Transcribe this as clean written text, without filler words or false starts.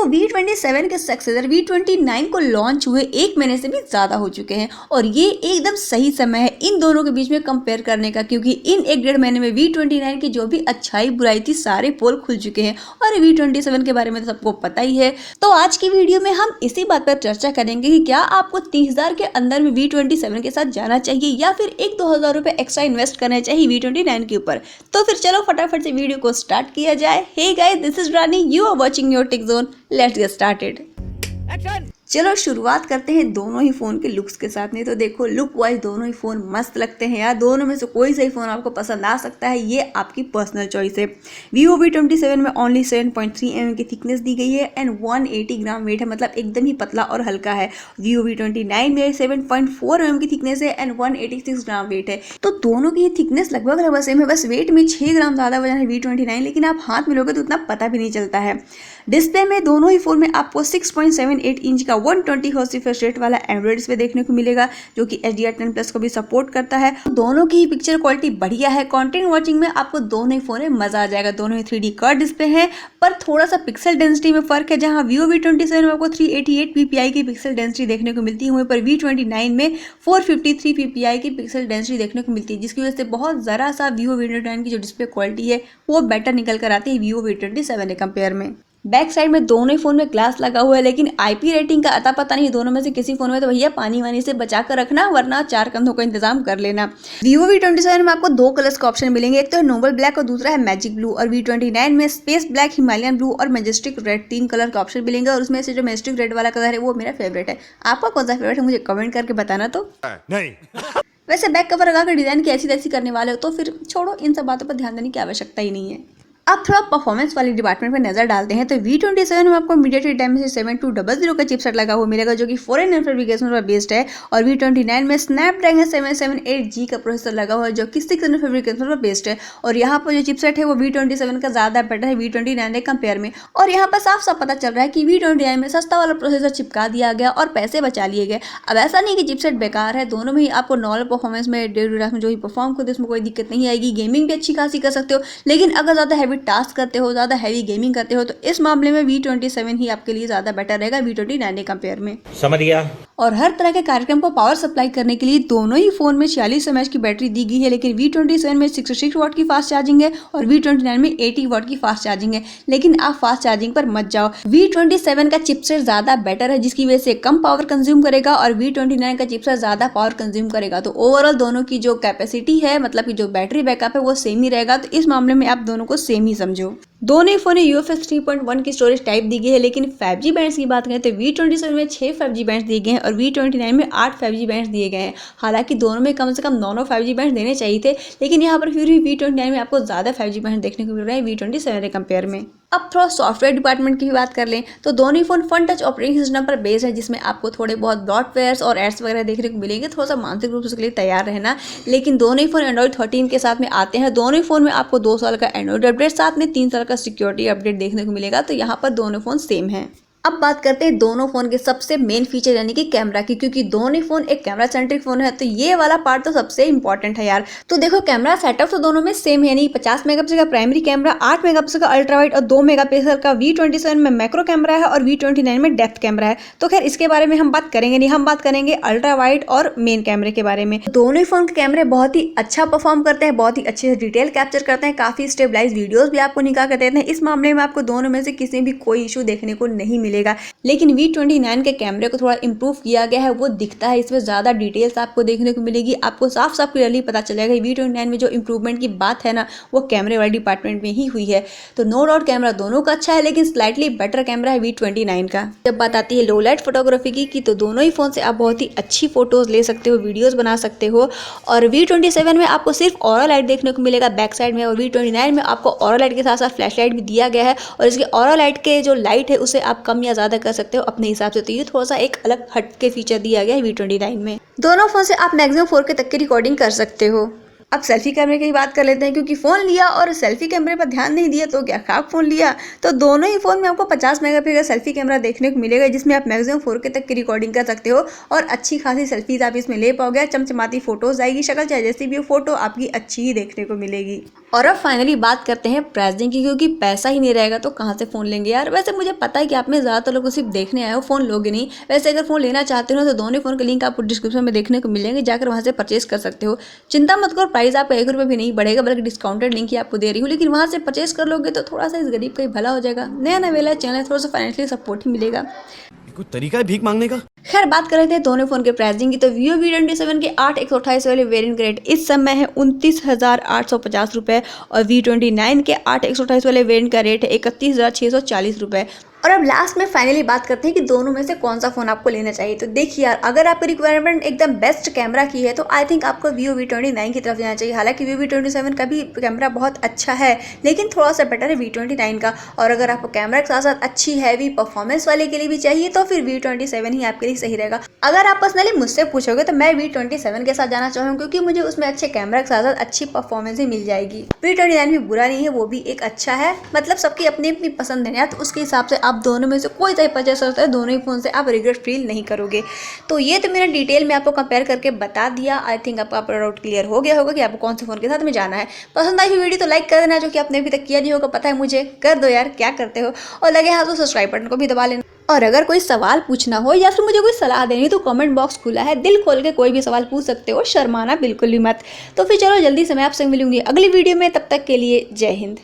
V27 के successor V29 को launch हुए 1 महीने से भी ज़्यादा हो चुके हैं और ये एकदम सही समय है इन दोनों के बीच में कंपेयर करने का, क्योंकि इन 1-1.5 महीने में V29 की जो भी अच्छाई बुराई थी सारे पोल खुल चुके हैं और V27 के बारे में तो सबको पता ही है। तो आज की वीडियो में हम इसी बात पर चर्चा करेंगे कि क्या आपको 30,000 के अंदर में V27 के साथ जाना चाहिए या फिर 1-2 हज़ार रुपए एक्स्ट्रा इन्वेस्ट करने चाहिए V29 के ऊपर। तो फिर चलो फटाफट से वीडियो को स्टार्ट किया जाए। Hey guys, this is Rani, you are watching your tech zone. Let's get started. चलो शुरुआत करते हैं दोनों ही फ़ोन के लुक्स के साथ। नहीं तो देखो, लुक वाइज दोनों ही फ़ोन मस्त लगते हैं यार। दोनों में से कोई सा ही फ़ोन आपको पसंद आ सकता है, ये आपकी पर्सनल चॉइस है। Vivo V27 में ओनली 7.3 mm की थिकनेस दी गई है एंड 180 ग्राम वेट है, मतलब एकदम ही पतला और हल्का है। Vivo V29 में 7.4 mm की थिकनेस है एंड 186 ग्राम वेट है। तो दोनों की थिकनेस लगभग सेम है, बस वेट में 6 ग्राम ज़्यादा वजन है V29, लेकिन आप हाथ में लोगे तो उतना पता भी नहीं चलता है। डिस्प्ले में दोनों ही फ़ोन में आपको 6.78 इंच का 120 हर्ट्ज रिफ्रेश रेट वाला एंड्रॉइड डिस्प्ले देखने को मिलेगा, जो कि HDR10+ को भी सपोर्ट करता है। दोनों की ही पिक्चर क्वालिटी बढ़िया है। कंटेंट वॉचिंग में आपको दोनों ही फ़ोन में मज़ा आ जाएगा। दोनों ही 3D कर्व डिस्प्ले है, पर थोड़ा सा पिक्सल डेंसिटी में फ़र्क है। जहाँ Vivo V27 में आपको 388 ppi की पिक्सल डेंसिटी देखने को मिलती है, वहीं पर V29 में 453 ppi की पिक्सल डेंसिटी देखने को मिलती है, जिसकी वजह से बहुत ज़रा सा Vivo V29 की जो डिस्प्ले क्वालिटी है वो बेटर निकल कर आती है Vivo V27 के कंपेयर में। बैक साइड में दोनों ही फोन में ग्लास लगा हुआ है, लेकिन IP रेटिंग का अता पता नहीं दोनों में से किसी फोन में। तो भैया पानी वानी से बचा कर रखना, वरना 4 कंधों का इंतजाम कर लेना। Vivo V27 में आपको 2 कलर्स का ऑप्शन मिलेंगे, एक तो है नोबल ब्लैक और दूसरा है मैजिक ब्लू। और V29 में स्पेस ब्लैक, हिमालयन ब्लू और मैजेस्टिक रेड 3 कलर का ऑप्शन मिलेंगे। और उसमें से जो मैजेस्टिक रेड वाला कलर है वो मेरा फेवरेट है। आपका कौन सा फेवरेट है मुझे कमेंट करके बताना। तो नहीं वैसे बैक कवर लगाकर डिजाइन की ऐसी तैसी करने वाले हो तो फिर छोड़ो, इन सब बातों पर ध्यान देने की आवश्यकता ही नहीं है। अब थोड़ा परफॉर्मेंस वाली डिपार्टमेंट पर नजर डालते हैं। तो V27 में आपको MediaTek Dimensity 7200 का चिपसेट लगा हुआ मिलेगा, जो कि 4 नैनोमीटर पर बेस्ड है। और V29 में Snapdragon 778G का प्रोसेसर लगा हुआ है, जो कि 6 नैनोमीटर पर बेस्ड है। और यहाँ पर जो चिपसेट है वो V27 का ज्यादा बेटर है V29 के कंपेयर में। और यहाँ पर साफ साफ पता चल रहा है कि V29 में सस्ता वाला प्रोसेसर चिपका दिया गया और पैसे बचा लिए गए। अब ऐसा नहीं कि चिपसेट बेकार है, दोनों में ही आपको नॉर्मल परफॉर्मेंस में डेली में जो ही परफॉर्म करते उसमें कोई दिक्कत नहीं आएगी। गेमिंग भी अच्छी खासी कर सकते हो, लेकिन अगर ज्यादा हैवी टास्क करते हो, ज़्यादा हैवी गेमिंग करते हो, तो इस मामले में V27 ही आपके लिए ज़्यादा बेटर रहेगा V29 के कंपेयर में। समझ गया। और हर तरह के कार्यक्रम को पावर सप्लाई करने के लिए दोनों ही फोन में 46 mAh की बैटरी दी गई है, लेकिन V27 में 66 वाट की फास्ट चार्जिंग है और V29 में 80 वाट की फास्ट चार्जिंग है। लेकिन आप फास्ट चार्जिंग पर मत जाओ। V27 का चिपसेट ज़्यादा बेटर है, जिसकी वजह से कम पावर कंज्यूम करेगा, और V29 का चिपसेट ज़्यादा पावर कंज्यूम करेगा। तो ओवरऑल दोनों की जो कैपेसिटी है, मतलब कि जो बैटरी बैकअप है, वो सेम ही रहेगा। तो इस मामले में आप दोनों को सेम ही समझो। दोनों ही फोन UFS 3.1 की स्टोरेज टाइप दी गई है, लेकिन 5G बैंड्स की बात करें तो V27 में 6 5G बैंड्स दिए गए हैं और V29 में 8 5G बैंड्स दिए गए हैं। हालांकि दोनों में कम से कम 9 5G बैंड्स देने चाहिए थे, लेकिन यहाँ पर फिर भी V29 में आपको ज़्यादा 5G बैंड्स देखने को मिल रहे हैं V27 के कंपेयर में। अब थोड़ा सॉफ्टवेयर डिपार्टमेंट की भी बात कर लें तो दोनों ही phone Funtouch operating system पर बेस्ड है, जिसमें आपको थोड़े बहुत ब्लॉटवेयर्स और एड्स वगैरह देखने को मिलेंगे। थोड़ा सा मानसिक रूप से उसके लिए तैयार रहना। लेकिन दोनों ही फोन एंड्रॉइड 13 के साथ में आते हैं। दोनों ही फोन में आपको 2 साल का एंड्रॉइड अपडेट, साथ में 3 साल का सिक्योरिटी अपडेट देखने को मिलेगा। तो यहाँ पर दोनों फोन सेम हैं। अब बात करते हैं दोनों फोन के सबसे मेन फीचर यानी कि कैमरा की, क्योंकि दोनों ही फोन एक कैमरा सेंट्रिक फोन है। तो ये वाला पार्ट तो सबसे इंपॉर्टेंट है यार। तो देखो, कैमरा सेटअप तो दोनों में सेम है, यानी 50 मेगापिक्सल का प्राइमरी कैमरा, 8 मेगापिक्सल का अल्ट्रा वाइड और 2 मेगापिक्सल का V27 में मैक्रो कैमरा है और V29 में डेप्थ कैमरा है। तो खैर इसके बारे में हम बात करेंगे नहीं, हम बात करेंगे अल्ट्रा वाइड और मेन कैमरे के बारे में। दोनों ही फोन के कैमरे बहुत ही अच्छा परफॉर्म करते हैं, बहुत ही अच्छे से डिटेल कैप्चर करते हैं, काफी स्टेबलाइज वीडियोस भी आपको निकाल कर देते हैं। इस मामले में आपको दोनों में से किसी भी कोई इशू देखने को नहीं मिलेगा। लेकिन V29 के कैमरे को थोड़ा इंप्रूव किया गया है, वो दिखता है, इसमें ज़्यादा डिटेल्स आपको देखने को मिलेगी। आपको साफ साफ क्लियरली पता चलेगा V29 में जो इंप्रूवमेंट की बात है ना, वो कैमरे वाले डिपार्टमेंट में ही हुई है। तो नो डाउट कैमरा दोनों का अच्छा है, लेकिन स्लाइटली बेटर कैमरा है V29 का। जब बात आती है लो लाइट फोटोग्राफी की तो दोनों ही फोन से आप बहुत ही अच्छी फोटोज ले सकते हो, वीडियोज बना सकते हो। और V27 में आपको सिर्फ ऑरा लाइट देखने को मिलेगा बैक साइड में, और V29 में आपको ऑरा लाइट के साथ साथ फ्लैश लाइट भी दिया गया है। और इसके ऑरा लाइट के जो लाइट है उसे आप कम या ज़्यादा कर सकते हो अपने हिसाब से। तो ये थोड़ा सा एक अलग हट के फीचर दिया गया है V29 में। दोनों फोन से आप मैक्सिमम 4K तक की रिकॉर्डिंग कर सकते हो। अब सेल्फी कैमरे की बात कर लेते हैं, क्योंकि फ़ोन लिया और सेल्फी कैमरे पर ध्यान नहीं दिया तो क्या खराब फ़ोन लिया। तो दोनों ही फ़ोन में आपको 50 मेगापिक्सल सेल्फी कैमरा देखने को मिलेगा, जिसमें आप मैक्सिमम 4K तक की रिकॉर्डिंग कर सकते हो और अच्छी खासी सेल्फीज आप इसमें ले पाओगे। चमचमाती फोटोज आएगी, शक्ल चाहे जैसी भी हो फोटो आपकी अच्छी ही देखने को मिलेगी। और अब फाइनली बात करते हैं प्राइसिंग की, क्योंकि पैसा ही नहीं रहेगा तो कहाँ से फ़ोन लेंगे यार। वैसे मुझे पता है कि आप में ज़्यादातर लोग सिर्फ देखने आए हो, फ़ोन लोगे नहीं। वैसे अगर फ़ोन लेना चाहते हो तो दोनों फ़ोन के लिंक आपको डिस्क्रिप्शन में देखने को मिलेंगे, जाकर वहाँ से परचेस कर सकते हो। चिंता मत करो, प्राइस आपको 1 रुपये भी नहीं बढ़ेगा, बल्कि डिस्काउंटेड लिंक ही आपको दे रही हूँ। लेकिन वहाँ से परचेस कर लोगे तो थोड़ा सा इस गरीब का ही भला हो जाएगा। नया नवेला चैनल है, थोड़ा सा फाइनेंशियली सपोर्ट ही मिलेगा। कोई तरीका है भीख मांगने का? खैर बात कर रहे थे दोनों फोन के प्राइसिंग की, तो Vivo V27 के 8 128 वाले वेरिएंट का रेट इस समय है 29,850 रुपये और V29 के 8 128 वाले वेरिएंट का रेट है 31,640 रुपये। और अब लास्ट में फाइनली बात करते हैं कि दोनों में से कौन सा फ़ोन आपको लेना चाहिए। तो देखिए यार, अगर आपकी रिक्वायरमेंट एकदम बेस्ट कैमरा की है तो आई थिंक आपको Vivo V29 की तरफ जाना चाहिए। हालांकि Vivo V27 का भी कैमरा बहुत अच्छा है, लेकिन थोड़ा सा बेटर है V29 का। और अगर आपको कैमरा के साथ साथ अच्छी हैवी परफॉर्मेंस वाले के लिए भी चाहिए तो फिर V27 ही आपके लिए सही रहेगा। अगर आप पर्सनली मुझसे पूछोगे तो मैं V27 के साथ जाना चाहूँगी, क्योंकि मुझे उसमें अच्छे कैमरा के साथ साथ अच्छी परफॉर्मेंस ही मिल जाएगी। V29 भी बुरा नहीं है, वो भी एक अच्छा है। मतलब सबकी अपनी अपनी पसंद है, तो उसके हिसाब से आप दोनों में से कोई सा परचेस करता है, दोनों ही फोन से आप रिग्रेट फील नहीं करोगे। तो ये तो मैंने डिटेल में आपको कंपेयर करके बता दिया। आई थिंक आपका डाउट क्लियर हो गया होगा कि आपको कौन से फोन के साथ में जाना है। पसंद आई वीडियो तो लाइक कर देना, जो कि आपने अभी तक किया नहीं होगा, पता है मुझे, कर दो यार, क्या करते हो। और लगे हाथ तो सब्सक्राइब बटन को भी दबा लेना। और अगर कोई सवाल पूछना हो या फिर मुझे कोई सलाह देनी तो कमेंट बॉक्स खुला है, दिल खोल के कोई भी सवाल पूछ सकते हो, शर्माना बिल्कुल भी मत। तो फिर चलो जल्दी से मैं आपसे मिलूंगी अगली वीडियो में, तब तक के लिए जय हिंद।